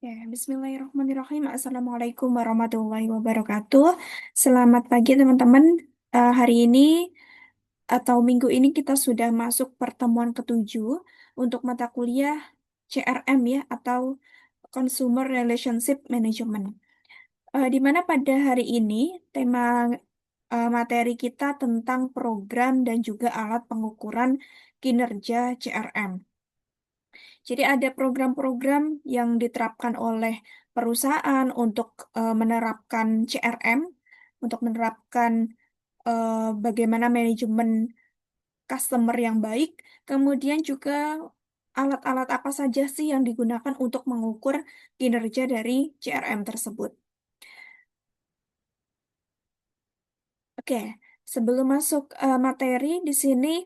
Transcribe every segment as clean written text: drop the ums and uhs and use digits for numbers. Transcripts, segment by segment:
Ya, Bismillahirrahmanirrahim. Assalamualaikum warahmatullahi wabarakatuh. Selamat pagi teman-teman. Hari ini atau minggu ini kita sudah masuk pertemuan ketujuh untuk mata kuliah CRM ya atau Consumer Relationship Management. Di mana pada hari ini tema materi kita tentang program dan juga alat pengukuran kinerja CRM. Jadi ada program-program yang diterapkan oleh perusahaan untuk menerapkan CRM, untuk menerapkan bagaimana manajemen customer yang baik, kemudian juga alat-alat apa saja sih yang digunakan untuk mengukur kinerja dari CRM tersebut. Oke, sebelum masuk materi di sini,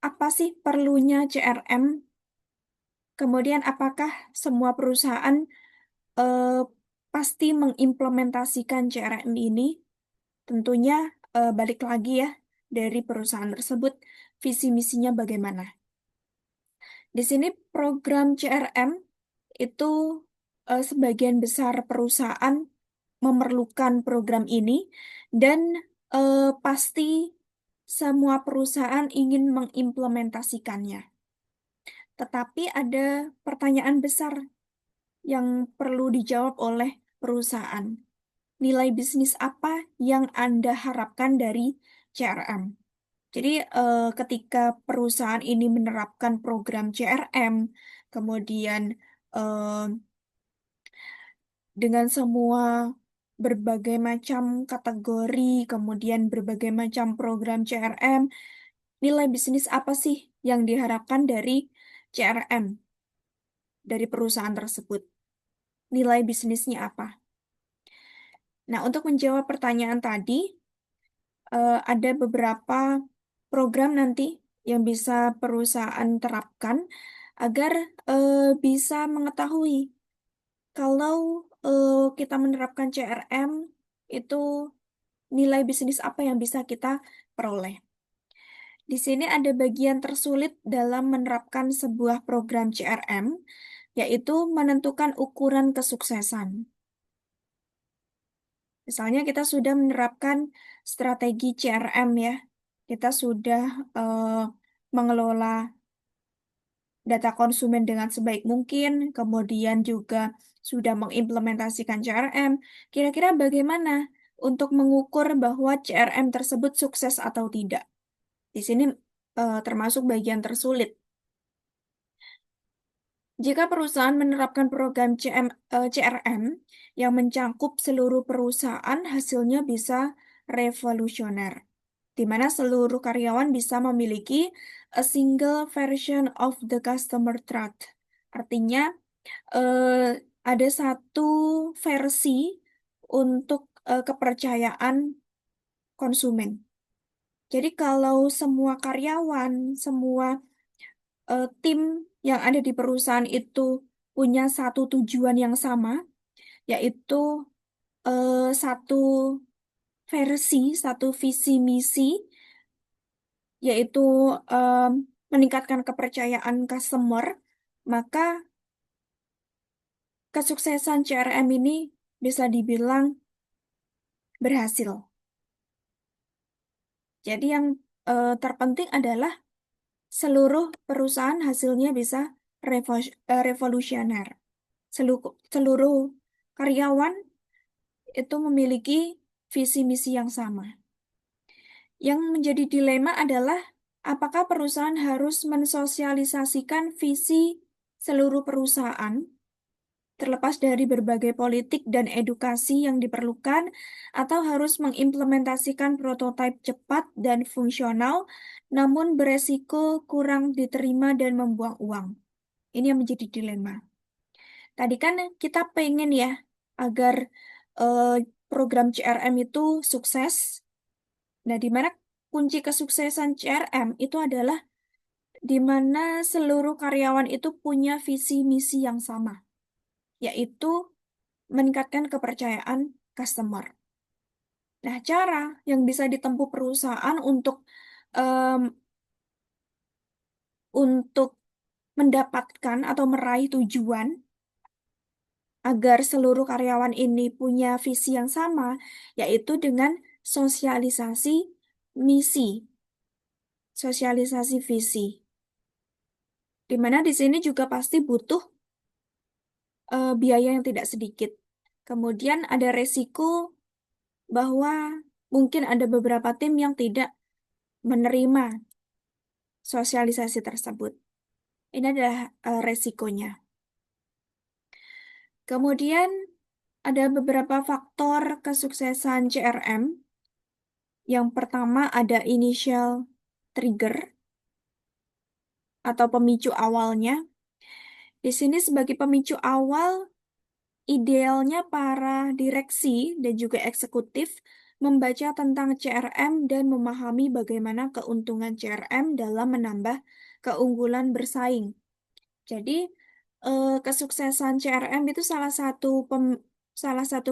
apa sih perlunya CRM? Kemudian apakah semua perusahaan eh, pasti mengimplementasikan CRM ini? Tentunya balik lagi ya dari perusahaan tersebut, visi misinya bagaimana. Di sini program CRM itu sebagian besar perusahaan memerlukan program ini dan pasti semua perusahaan ingin mengimplementasikannya. Tetapi ada pertanyaan besar yang perlu dijawab oleh perusahaan. Nilai bisnis apa yang Anda harapkan dari CRM? Jadi, ketika perusahaan ini menerapkan program CRM, kemudian eh, dengan semua berbagai macam kategori, kemudian berbagai macam program CRM, nilai bisnis apa sih yang diharapkan dari CRM, dari perusahaan tersebut? Nilai bisnisnya apa? Nah, untuk menjawab pertanyaan tadi, ada beberapa program nanti yang bisa perusahaan terapkan agar eh, bisa mengetahui kalau kita menerapkan CRM itu nilai bisnis apa yang bisa kita peroleh. Di sini ada bagian tersulit dalam menerapkan sebuah program CRM, yaitu menentukan ukuran kesuksesan. Misalnya kita sudah menerapkan strategi CRM ya, kita sudah eh, mengelola data konsumen dengan sebaik mungkin, kemudian juga sudah mengimplementasikan CRM. Kira-kira bagaimana untuk mengukur bahwa CRM tersebut sukses atau tidak? Di sini termasuk bagian tersulit. Jika perusahaan menerapkan program CRM yang mencakup seluruh perusahaan, hasilnya bisa revolusioner, di mana seluruh karyawan bisa memiliki a single version of the customer trust. Artinya, ada satu versi untuk kepercayaan konsumen. Jadi, kalau semua karyawan, semua tim yang ada di perusahaan itu punya satu tujuan yang sama, yaitu satu versi, satu visi misi, yaitu em, meningkatkan kepercayaan customer, maka kesuksesan CRM ini bisa dibilang berhasil. Jadi yang terpenting adalah seluruh perusahaan hasilnya bisa revolusioner. Seluruh karyawan itu memiliki visi misi yang sama. Yang menjadi dilema adalah apakah perusahaan harus mensosialisasikan visi seluruh perusahaan terlepas dari berbagai politik dan edukasi yang diperlukan, atau harus mengimplementasikan prototipe cepat dan fungsional, namun beresiko kurang diterima dan membuang uang. Ini yang menjadi dilema. Tadi kan kita pengen ya agar eh, program CRM itu sukses. Nah, di mana kunci kesuksesan CRM itu adalah di mana seluruh karyawan itu punya visi misi yang sama, yaitu meningkatkan kepercayaan customer. Nah, cara yang bisa ditempuh perusahaan em, untuk mendapatkan atau meraih tujuan agar seluruh karyawan ini punya visi yang sama, yaitu dengan sosialisasi misi, sosialisasi visi. Di mana di sini juga pasti butuh biaya yang tidak sedikit. Kemudian ada resiko bahwa mungkin ada beberapa tim yang tidak menerima sosialisasi tersebut. Ini adalah resikonya. Kemudian ada beberapa faktor kesuksesan CRM. Yang pertama ada initial trigger atau pemicu awalnya. Di sini sebagai pemicu awal, idealnya para direksi dan juga eksekutif membaca tentang CRM dan memahami bagaimana keuntungan CRM dalam menambah keunggulan bersaing. Jadi, kesuksesan CRM itu salah satu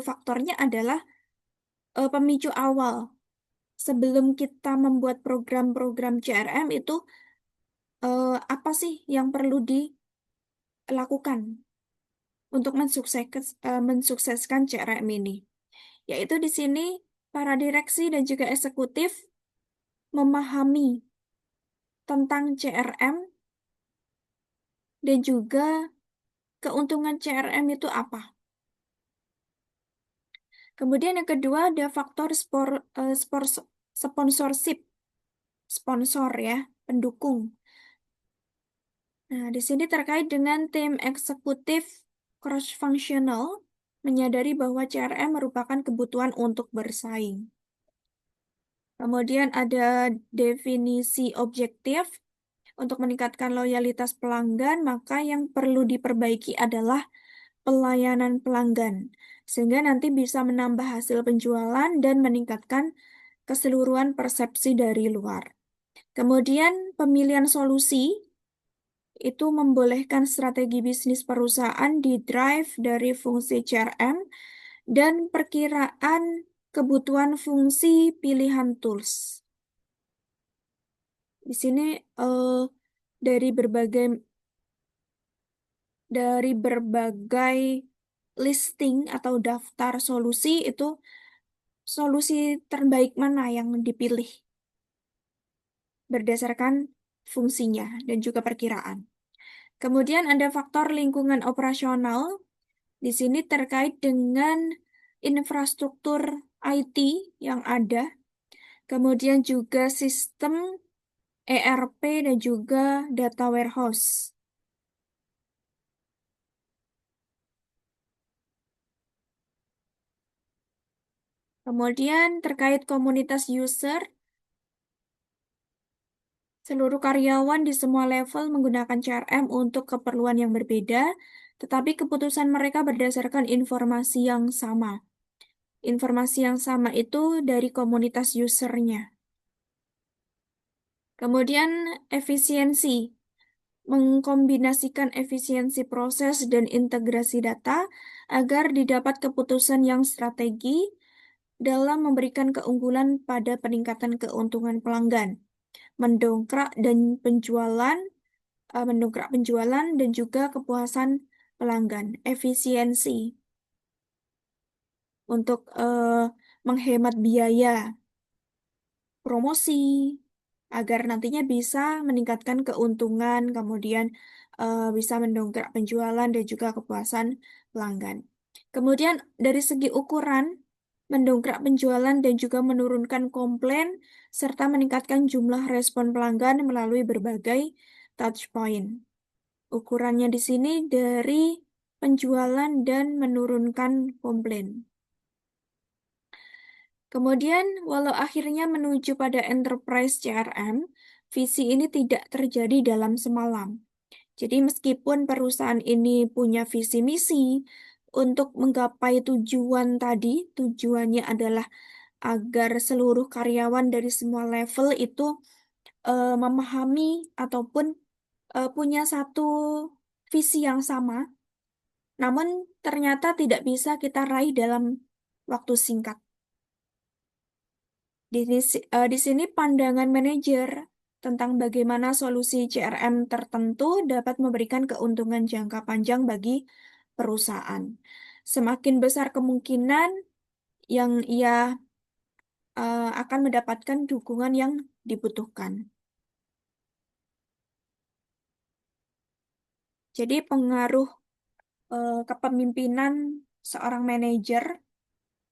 faktornya adalah pemicu awal. Sebelum kita membuat program-program CRM itu, apa sih yang perlu dilakukan untuk mensukseskan CRM ini? Yaitu di sini para direksi dan juga eksekutif memahami tentang CRM dan juga keuntungan CRM itu apa. Kemudian yang kedua ada faktor sponsorship, sponsor ya, pendukung. Nah, di sini terkait dengan tim eksekutif cross-functional menyadari bahwa CRM merupakan kebutuhan untuk bersaing. Kemudian ada definisi objektif. Untuk meningkatkan loyalitas pelanggan, maka yang perlu diperbaiki adalah pelayanan pelanggan, sehingga nanti bisa menambah hasil penjualan dan meningkatkan keseluruhan persepsi dari luar. Kemudian pemilihan solusi itu membolehkan strategi bisnis perusahaan di drive dari fungsi CRM dan perkiraan kebutuhan fungsi pilihan tools. Di sini dari berbagai listing atau daftar solusi itu solusi terbaik mana yang dipilih berdasarkan fungsinya dan juga perkiraan. Kemudian ada faktor lingkungan operasional. Di sini terkait dengan infrastruktur IT yang ada, kemudian juga sistem ERP dan juga data warehouse. Kemudian terkait komunitas user, seluruh karyawan di semua level menggunakan CRM untuk keperluan yang berbeda, tetapi keputusan mereka berdasarkan informasi yang sama. Informasi yang sama itu dari komunitas usernya. Kemudian efisiensi, mengkombinasikan efisiensi proses dan integrasi data agar didapat keputusan yang strategi dalam memberikan keunggulan pada peningkatan keuntungan pelanggan, mendongkrak dan penjualan, mendongkrak penjualan dan juga kepuasan pelanggan, efisiensi untuk menghemat biaya promosi agar nantinya bisa meningkatkan keuntungan, kemudian bisa mendongkrak penjualan dan juga kepuasan pelanggan. Kemudian dari segi ukuran, mendongkrak penjualan dan juga menurunkan komplain serta meningkatkan jumlah respon pelanggan melalui berbagai touch point. Ukurannya di sini dari penjualan dan menurunkan komplain. Kemudian, walau akhirnya menuju pada enterprise CRM, visi ini tidak terjadi dalam semalam. Jadi, meskipun perusahaan ini punya visi misi untuk menggapai tujuan tadi, tujuannya adalah agar seluruh karyawan dari semua level itu memahami ataupun punya satu visi yang sama, namun ternyata tidak bisa kita raih dalam waktu singkat. Di sini pandangan manajer tentang bagaimana solusi CRM tertentu dapat memberikan keuntungan jangka panjang bagi perusahaan. Semakin besar kemungkinan yang ia akan mendapatkan dukungan yang dibutuhkan. Jadi pengaruh kepemimpinan seorang manajer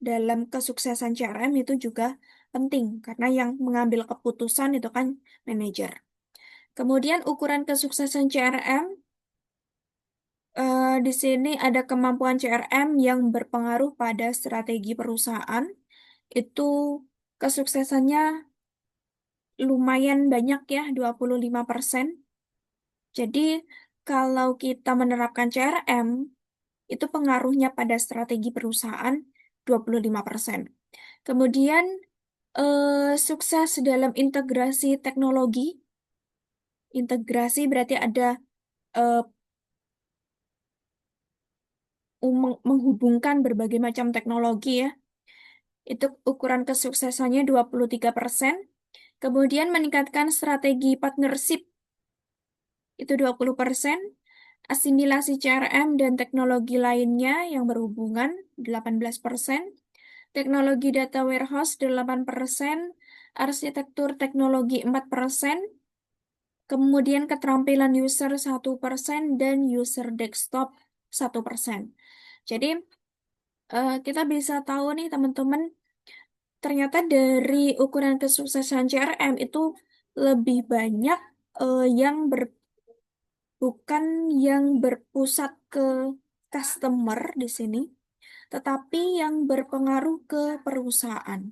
dalam kesuksesan CRM itu juga penting karena yang mengambil keputusan itu kan manajer. Kemudian ukuran kesuksesan CRM di sini ada kemampuan CRM yang berpengaruh pada strategi perusahaan. Itu kesuksesannya lumayan banyak ya, 25%. Jadi kalau kita menerapkan CRM, itu pengaruhnya pada strategi perusahaan 25%. Kemudian sukses dalam integrasi teknologi. Integrasi berarti ada eh, menghubungkan berbagai macam teknologi ya. Itu ukuran kesuksesannya 23%. Kemudian meningkatkan strategi partnership itu 20%. Asimilasi CRM dan teknologi lainnya yang berhubungan 18%. Teknologi data warehouse 8%. Arsitektur teknologi 4%. Kemudian keterampilan user 1% dan user desktop 1%. Jadi kita bisa tahu nih teman-teman, ternyata dari ukuran kesuksesan CRM itu lebih banyak yang bukan yang berpusat ke customer di sini, tetapi yang berpengaruh ke perusahaan.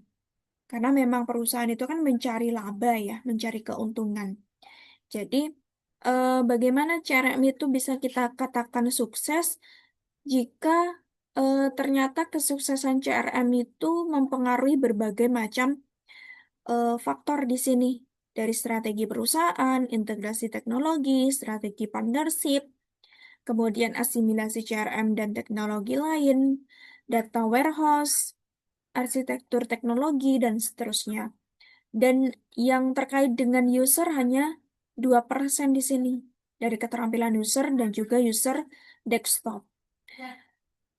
Karena memang perusahaan itu kan mencari laba ya, mencari keuntungan. Jadi, bagaimana CRM itu bisa kita katakan sukses jika ternyata kesuksesan CRM itu mempengaruhi berbagai macam faktor di sini, dari strategi perusahaan, integrasi teknologi, strategi partnership, kemudian asimilasi CRM dan teknologi lain, data warehouse, arsitektur teknologi, dan seterusnya. Dan yang terkait dengan user hanya 2% di sini, dari keterampilan user dan juga user desktop.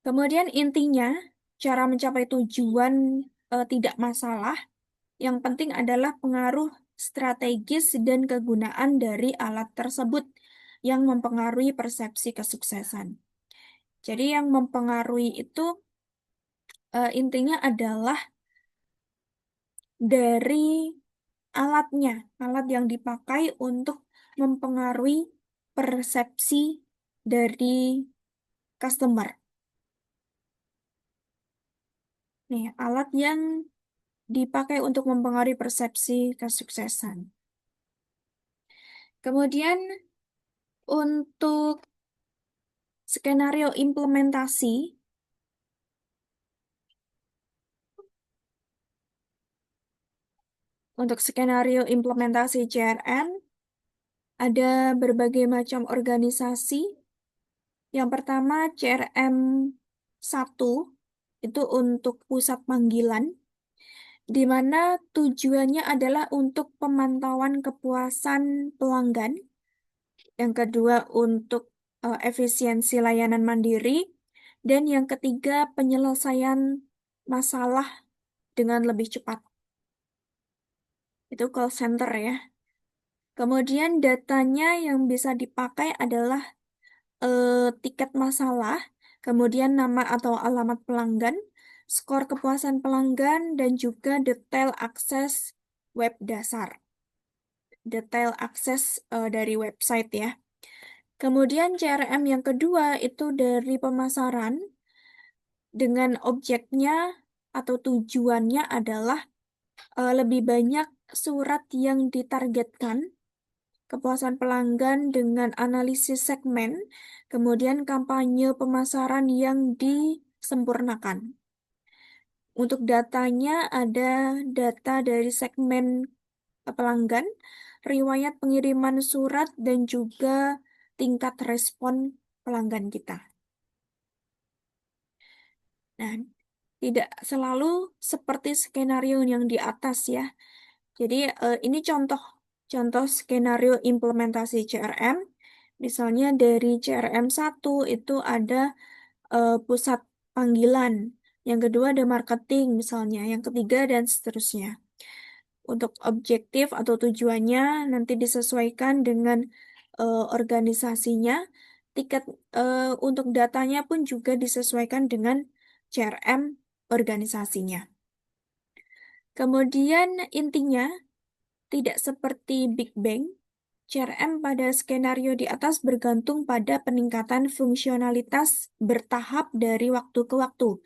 Kemudian intinya, cara mencapai tujuan tidak masalah. Yang penting adalah pengaruh strategis dan kegunaan dari alat tersebut yang mempengaruhi persepsi kesuksesan. Jadi yang mempengaruhi itu intinya adalah dari alatnya, alat yang dipakai untuk mempengaruhi persepsi dari customer. Nih, alat yang dipakai untuk mempengaruhi persepsi kesuksesan. Kemudian untuk skenario implementasi, untuk skenario implementasi CRM, ada berbagai macam organisasi. Yang pertama CRM 1 itu untuk pusat panggilan, di mana tujuannya adalah untuk pemantauan kepuasan pelanggan. Yang kedua untuk efisiensi layanan mandiri. Dan yang ketiga penyelesaian masalah dengan lebih cepat. Itu call center ya. Kemudian datanya yang bisa dipakai adalah tiket masalah, kemudian nama atau alamat pelanggan, skor kepuasan pelanggan, dan juga detail akses web dasar. Detail akses dari website ya. Kemudian CRM yang kedua itu dari pemasaran dengan objeknya atau tujuannya adalah lebih banyak surat yang ditargetkan, kepuasan pelanggan dengan analisis segmen, kemudian kampanye pemasaran yang disempurnakan. Untuk datanya ada data dari segmen pelanggan, riwayat pengiriman surat, dan juga tingkat respon pelanggan kita. Nah, tidak selalu seperti skenario yang di atas ya. Jadi ini contoh skenario implementasi CRM. Misalnya dari CRM 1 itu ada pusat panggilan. Yang kedua ada marketing misalnya. Yang ketiga dan seterusnya. Untuk objektif atau tujuannya nanti disesuaikan dengan organisasinya. Tiket untuk datanya pun juga disesuaikan dengan CRM organisasinya. Kemudian intinya tidak seperti Big Bang, CRM pada skenario di atas bergantung pada peningkatan fungsionalitas bertahap dari waktu ke waktu.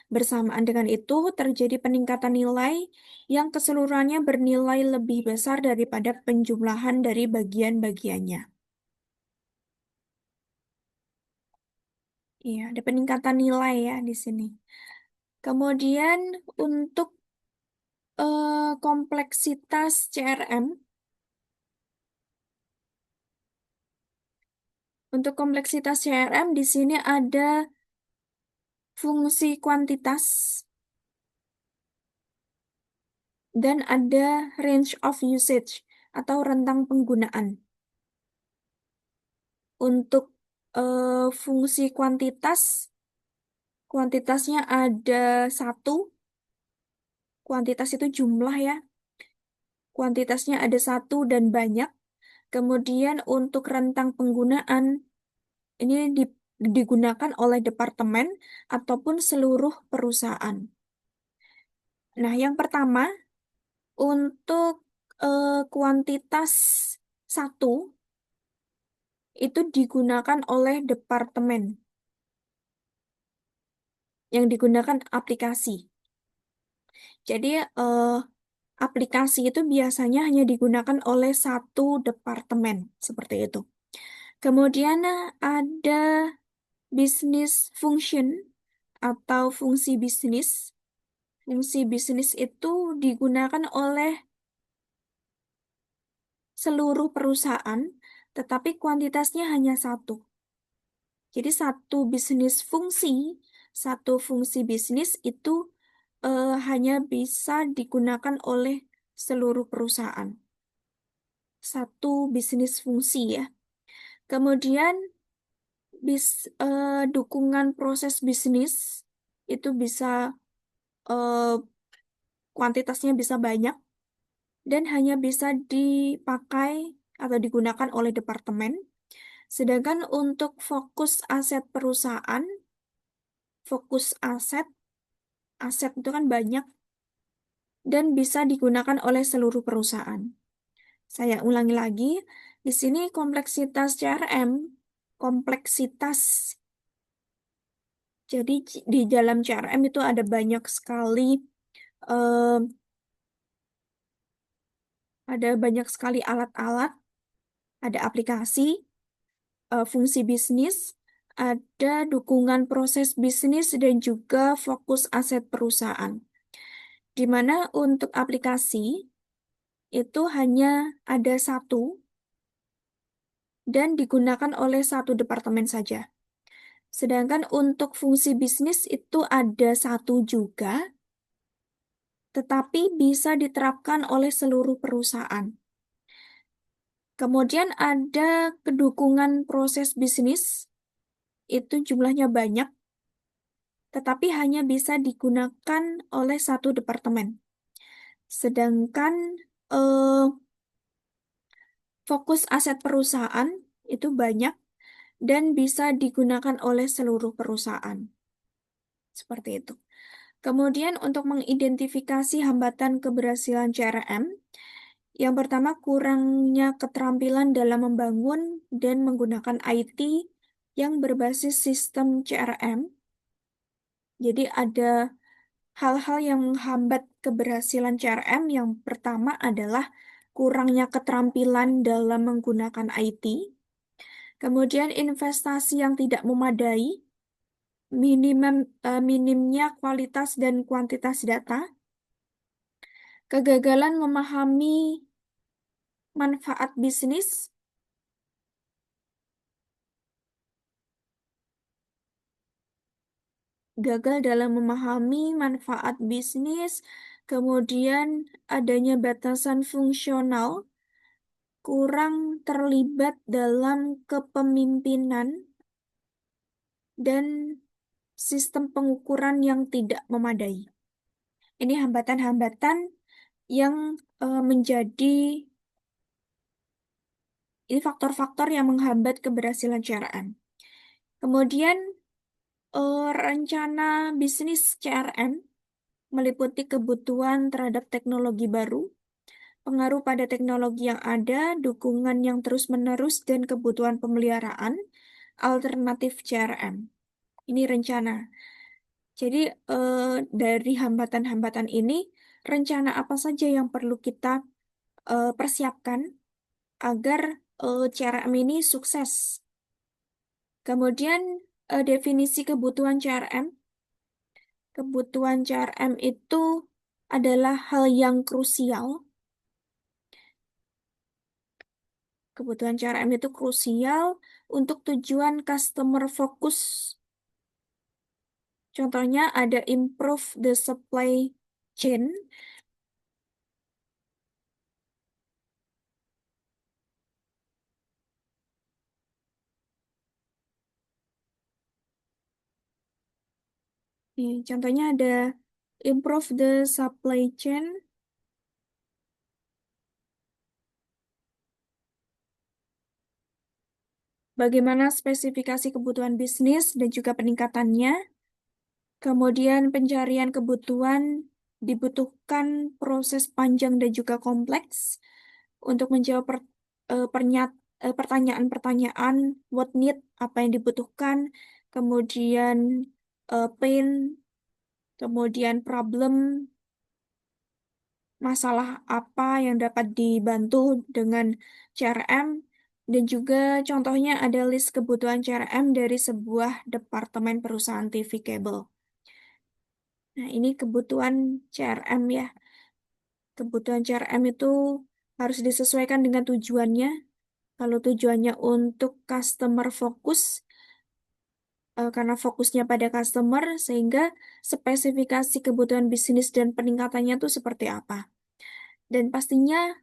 Bersamaan dengan itu, terjadi peningkatan nilai yang keseluruhannya bernilai lebih besar daripada penjumlahan dari bagian-bagiannya. Iya, ada peningkatan nilai ya di sini. Kemudian untuk kompleksitas CRM, untuk kompleksitas CRM di sini ada fungsi kuantitas dan ada range of usage atau rentang penggunaan. Untuk fungsi kuantitas, kuantitasnya ada satu, kuantitas itu jumlah ya, kuantitasnya ada satu dan banyak. Kemudian untuk rentang penggunaan, ini digunakan oleh departemen ataupun seluruh perusahaan. Nah, yang pertama, untuk kuantitas satu, itu digunakan oleh departemen yang digunakan aplikasi. Jadi, aplikasi itu biasanya hanya digunakan oleh satu departemen, seperti itu. Kemudian ada business function atau fungsi bisnis. Fungsi bisnis itu digunakan oleh seluruh perusahaan, tetapi kuantitasnya hanya satu. Jadi satu fungsi bisnis itu hanya bisa digunakan oleh seluruh perusahaan. Satu bisnis fungsi ya. Kemudian dukungan proses bisnis itu bisa eh, kuantitasnya bisa banyak dan hanya bisa dipakai atau digunakan oleh departemen. Sedangkan untuk fokus aset perusahaan, fokus aset itu kan banyak dan bisa digunakan oleh seluruh perusahaan. Saya ulangi lagi, di sini kompleksitas CRM, kompleksitas. Jadi di dalam CRM itu ada banyak sekali eh, alat-alat, ada aplikasi, fungsi bisnis, ada dukungan proses bisnis dan juga fokus aset perusahaan. Di mana untuk aplikasi itu hanya ada satu dan digunakan oleh satu departemen saja. Sedangkan untuk fungsi bisnis itu ada satu juga, tetapi bisa diterapkan oleh seluruh perusahaan. Kemudian ada kedukungan proses bisnis, itu jumlahnya banyak, tetapi hanya bisa digunakan oleh satu departemen. Sedangkan eh, fokus aset perusahaan itu banyak dan bisa digunakan oleh seluruh perusahaan. Seperti itu. Kemudian untuk mengidentifikasi hambatan keberhasilan CRM, yang pertama kurangnya keterampilan dalam membangun dan menggunakan IT yang berbasis sistem CRM. Jadi ada hal-hal yang menghambat keberhasilan CRM. Yang pertama adalah kurangnya keterampilan dalam menggunakan IT. Kemudian investasi yang tidak memadai, minimnya kualitas dan kuantitas data, kegagalan memahami manfaat bisnis, gagal dalam memahami manfaat bisnis, kemudian adanya batasan fungsional, kurang terlibat dalam kepemimpinan, dan sistem pengukuran yang tidak memadai. Ini hambatan-hambatan yang menjadi ini faktor-faktor yang menghambat keberhasilan CRM. Kemudian rencana bisnis CRM meliputi kebutuhan terhadap teknologi baru, pengaruh pada teknologi yang ada, dukungan yang terus-menerus, dan kebutuhan pemeliharaan alternatif CRM. Ini rencana. Jadi dari hambatan-hambatan ini, rencana apa saja yang perlu kita persiapkan agar CRM ini sukses. Kemudian definisi kebutuhan CRM. Kebutuhan CRM itu adalah hal yang krusial. Kebutuhan CRM itu krusial untuk tujuan customer focus. Contohnya ada improve the supply chain. Contohnya ada improve the supply chain. Bagaimana spesifikasi kebutuhan bisnis dan juga peningkatannya. Kemudian pencarian kebutuhan dibutuhkan proses panjang dan juga kompleks untuk menjawab pertanyaan-pertanyaan what need, apa yang dibutuhkan, kemudian pain, kemudian problem, masalah apa yang dapat dibantu dengan CRM, dan juga contohnya ada list kebutuhan CRM dari sebuah departemen perusahaan TV kabel. Nah, ini kebutuhan CRM ya. Kebutuhan CRM itu harus disesuaikan dengan tujuannya. Kalau tujuannya untuk customer focus, karena fokusnya pada customer, sehingga spesifikasi kebutuhan bisnis dan peningkatannya itu seperti apa. Dan pastinya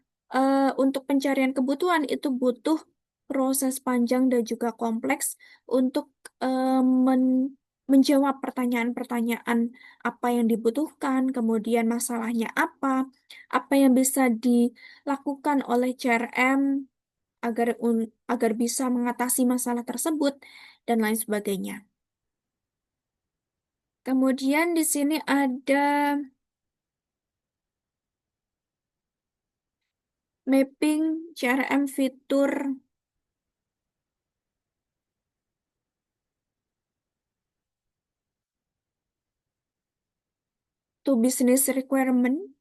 untuk pencarian kebutuhan itu butuh proses panjang dan juga kompleks untuk menjawab pertanyaan-pertanyaan apa yang dibutuhkan, kemudian masalahnya apa yang bisa dilakukan oleh CRM agar bisa mengatasi masalah tersebut dan lain sebagainya. Kemudian di sini ada mapping CRM fitur to business requirement,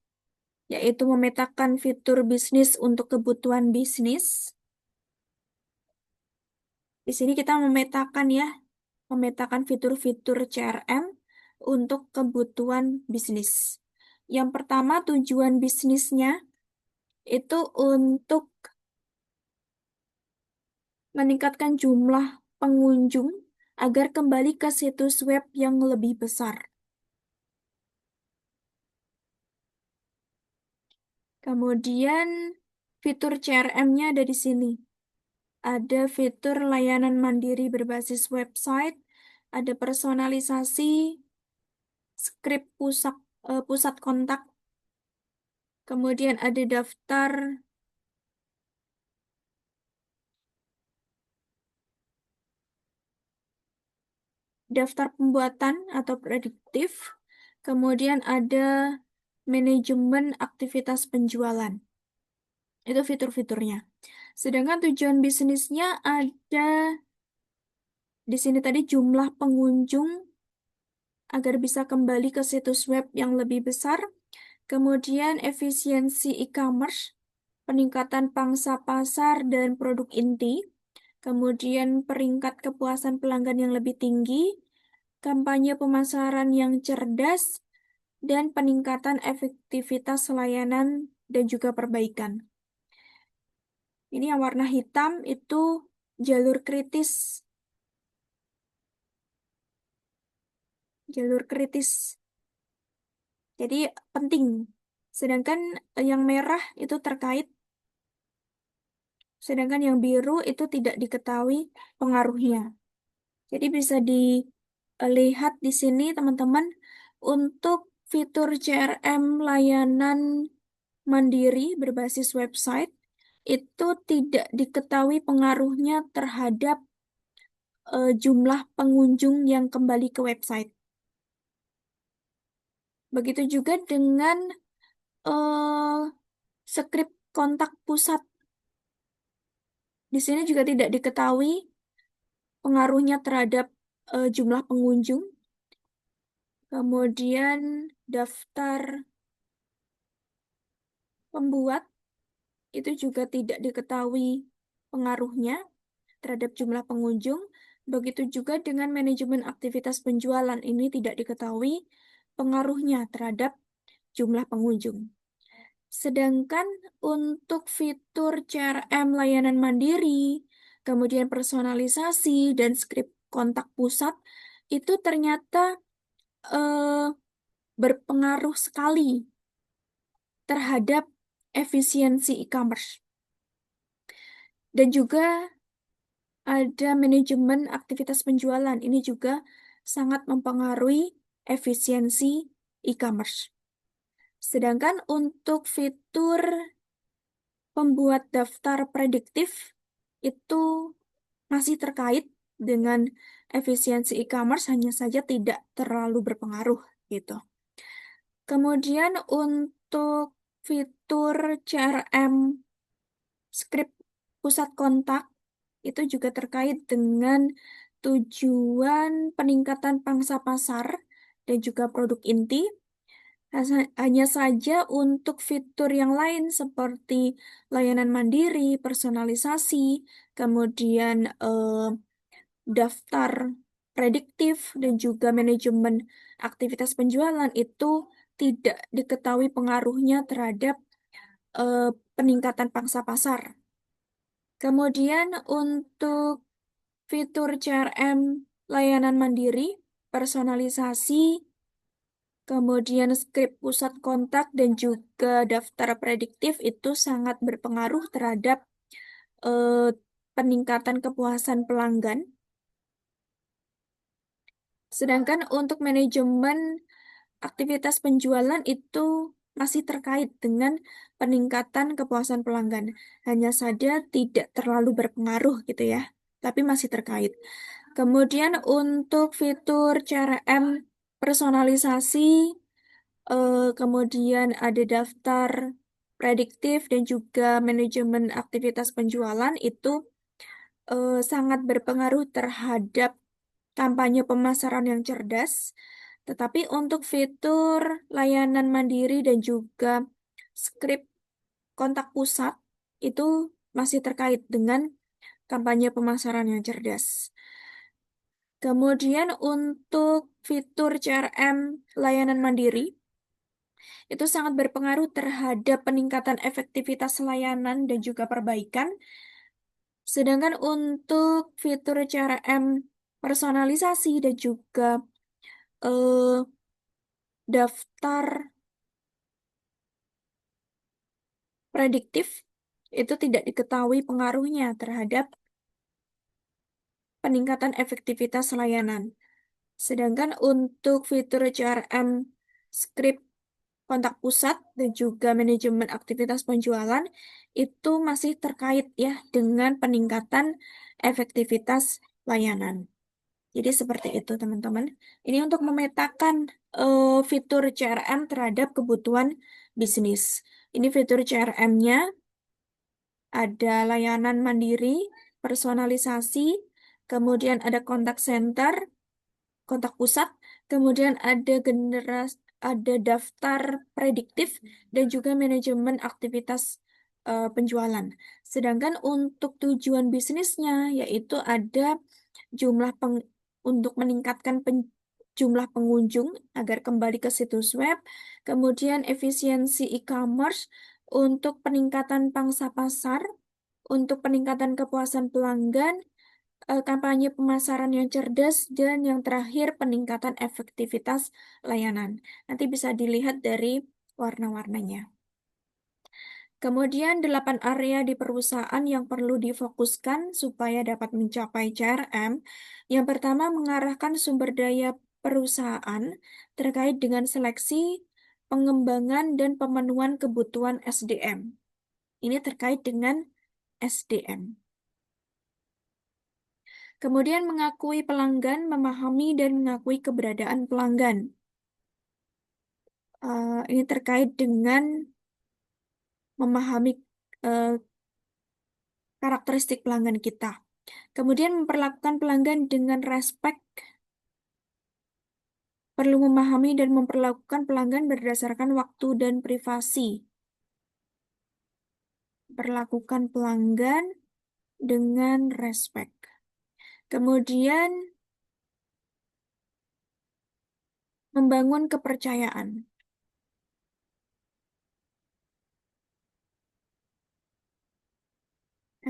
yaitu memetakan fitur bisnis untuk kebutuhan bisnis. Di sini kita memetakan fitur-fitur CRM untuk kebutuhan bisnis. Yang pertama, tujuan bisnisnya itu untuk meningkatkan jumlah pengunjung agar kembali ke situs web yang lebih besar. Kemudian fitur CRM-nya ada di sini. Ada fitur layanan mandiri berbasis website, ada personalisasi, skrip pusat kontak, kemudian ada daftar pembuatan atau prediktif, kemudian ada manajemen aktivitas penjualan. Itu fitur-fiturnya. Sedangkan tujuan bisnisnya ada di sini tadi jumlah pengunjung agar bisa kembali ke situs web yang lebih besar, kemudian efisiensi e-commerce, peningkatan pangsa pasar dan produk inti, kemudian peringkat kepuasan pelanggan yang lebih tinggi, kampanye pemasaran yang cerdas, dan peningkatan efektivitas layanan dan juga perbaikan. Ini yang warna hitam itu jalur kritis. Jalur kritis. Jadi penting. Sedangkan yang merah itu terkait, sedangkan yang biru itu tidak diketahui pengaruhnya. Jadi bisa lihat di sini teman-teman, untuk fitur CRM layanan mandiri berbasis website itu tidak diketahui pengaruhnya terhadap jumlah pengunjung yang kembali ke website. Begitu juga dengan eh, skrip kontak pusat. Di sini juga tidak diketahui pengaruhnya terhadap jumlah pengunjung. Kemudian daftar pembuat itu juga tidak diketahui pengaruhnya terhadap jumlah pengunjung. Begitu juga dengan manajemen aktivitas penjualan ini tidak diketahui pengaruhnya terhadap jumlah pengunjung. Sedangkan untuk fitur CRM layanan mandiri, kemudian personalisasi dan skrip kontak pusat itu ternyata eh, berpengaruh sekali terhadap efisiensi e-commerce. Dan juga ada manajemen aktivitas penjualan. Ini juga sangat mempengaruhi efisiensi e-commerce. Sedangkan untuk fitur pembuat daftar prediktif itu masih terkait dengan efisiensi e-commerce, hanya saja tidak terlalu berpengaruh gitu. Kemudian untuk fitur CRM script pusat kontak itu juga terkait dengan tujuan peningkatan pangsa pasar dan juga produk inti. Hanya saja untuk fitur yang lain seperti layanan mandiri, personalisasi, kemudian daftar prediktif dan juga manajemen aktivitas penjualan itu tidak diketahui pengaruhnya terhadap eh, peningkatan pangsa pasar. Kemudian untuk fitur CRM layanan mandiri, personalisasi, kemudian skrip pusat kontak dan juga daftar prediktif itu sangat berpengaruh terhadap eh, peningkatan kepuasan pelanggan. Sedangkan untuk manajemen aktivitas penjualan itu masih terkait dengan peningkatan kepuasan pelanggan. Hanya saja tidak terlalu berpengaruh gitu ya, tapi masih terkait. Kemudian untuk fitur CRM personalisasi, kemudian ada daftar prediktif dan juga manajemen aktivitas penjualan itu sangat berpengaruh terhadap kampanye pemasaran yang cerdas. Tetapi untuk fitur layanan mandiri dan juga skrip kontak pusat itu masih terkait dengan kampanye pemasaran yang cerdas. Kemudian untuk fitur CRM layanan mandiri itu sangat berpengaruh terhadap peningkatan efektivitas layanan dan juga perbaikan. Sedangkan untuk fitur CRM personalisasi dan juga eh, daftar prediktif itu tidak diketahui pengaruhnya terhadap peningkatan efektivitas layanan. Sedangkan untuk fitur CRM script kontak pusat dan juga manajemen aktivitas penjualan itu masih terkait ya dengan peningkatan efektivitas layanan. Jadi seperti itu teman-teman. Ini untuk memetakan fitur CRM terhadap kebutuhan bisnis. Ini fitur CRM-nya ada layanan mandiri, personalisasi, kemudian ada kontak center, kontak pusat, kemudian ada daftar prediktif dan juga manajemen aktivitas penjualan. Sedangkan untuk tujuan bisnisnya yaitu ada jumlah untuk meningkatkan jumlah pengunjung agar kembali ke situs web, kemudian efisiensi e-commerce untuk peningkatan pangsa pasar, untuk peningkatan kepuasan pelanggan, kampanye pemasaran yang cerdas, dan yang terakhir peningkatan efektivitas layanan. Nanti bisa dilihat dari warna-warnanya. Kemudian 8 area di perusahaan yang perlu difokuskan supaya dapat mencapai CRM. Yang pertama, mengarahkan sumber daya perusahaan terkait dengan seleksi, pengembangan, dan pemenuhan kebutuhan SDM. Ini terkait dengan SDM. Kemudian mengakui pelanggan, memahami dan mengakui keberadaan pelanggan. Ini terkait dengan memahami eh, karakteristik pelanggan kita. Kemudian memperlakukan pelanggan dengan respect, perlu memahami dan memperlakukan pelanggan berdasarkan waktu dan privasi. Perlakukan pelanggan dengan respect. Kemudian membangun kepercayaan.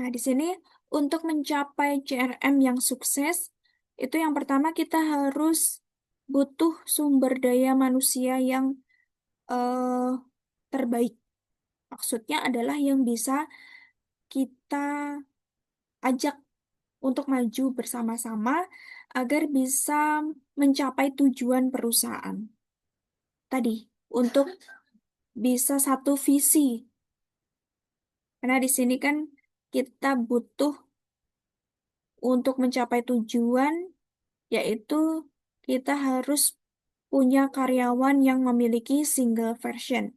Nah, di sini untuk mencapai CRM yang sukses, itu yang pertama kita harus butuh sumber daya manusia yang eh, terbaik. Maksudnya adalah yang bisa kita ajak untuk maju bersama-sama agar bisa mencapai tujuan perusahaan. Tadi, untuk bisa satu visi. Karena di sini kan kita butuh untuk mencapai tujuan, yaitu kita harus punya karyawan yang memiliki single version.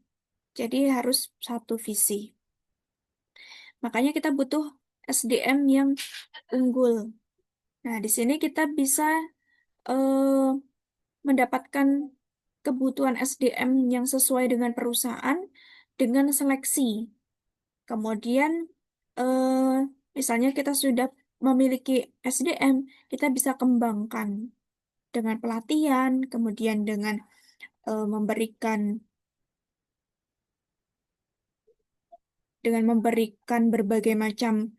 Jadi harus satu visi. Makanya kita butuh SDM yang unggul. Nah, di sini kita bisa eh, mendapatkan kebutuhan SDM yang sesuai dengan perusahaan dengan seleksi. Kemudian, eh, misalnya kita sudah memiliki SDM, kita bisa kembangkan dengan pelatihan, kemudian memberikan memberikan berbagai macam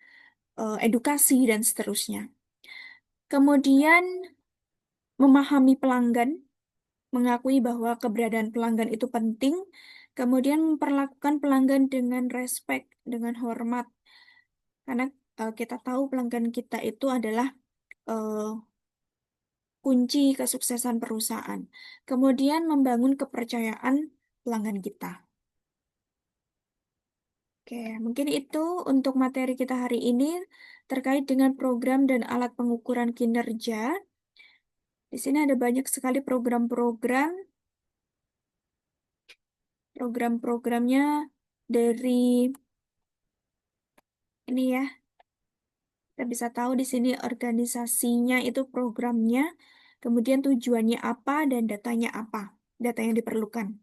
edukasi dan seterusnya. Kemudian memahami pelanggan, mengakui bahwa keberadaan pelanggan itu penting, kemudian memperlakukan pelanggan dengan respect, dengan hormat, karena kita tahu pelanggan kita itu adalah eh, kunci kesuksesan perusahaan. Kemudian membangun kepercayaan pelanggan kita. Oke, mungkin itu untuk materi kita hari ini terkait dengan program dan alat pengukuran kinerja. Di sini ada banyak sekali program-programnya dari ini ya. Kita bisa tahu di sini organisasinya itu programnya, kemudian tujuannya apa dan datanya apa, data yang diperlukan.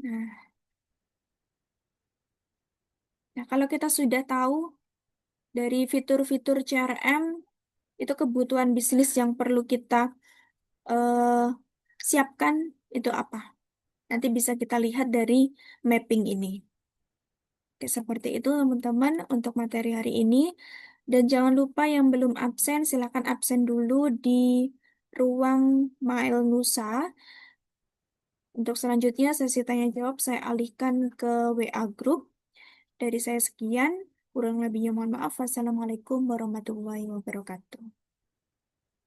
Nah, kalau kita sudah tahu dari fitur-fitur CRM, itu kebutuhan bisnis yang perlu kita eh, siapkan itu apa. Nanti bisa kita lihat dari mapping ini. Oke, seperti itu teman-teman untuk materi hari ini. Dan jangan lupa yang belum absen, silakan absen dulu di ruang Mail Nusa. Untuk selanjutnya sesi tanya jawab saya alihkan ke WA Group. Dari saya sekian, kurang lebihnya mohon maaf. Wassalamualaikum warahmatullahi wabarakatuh.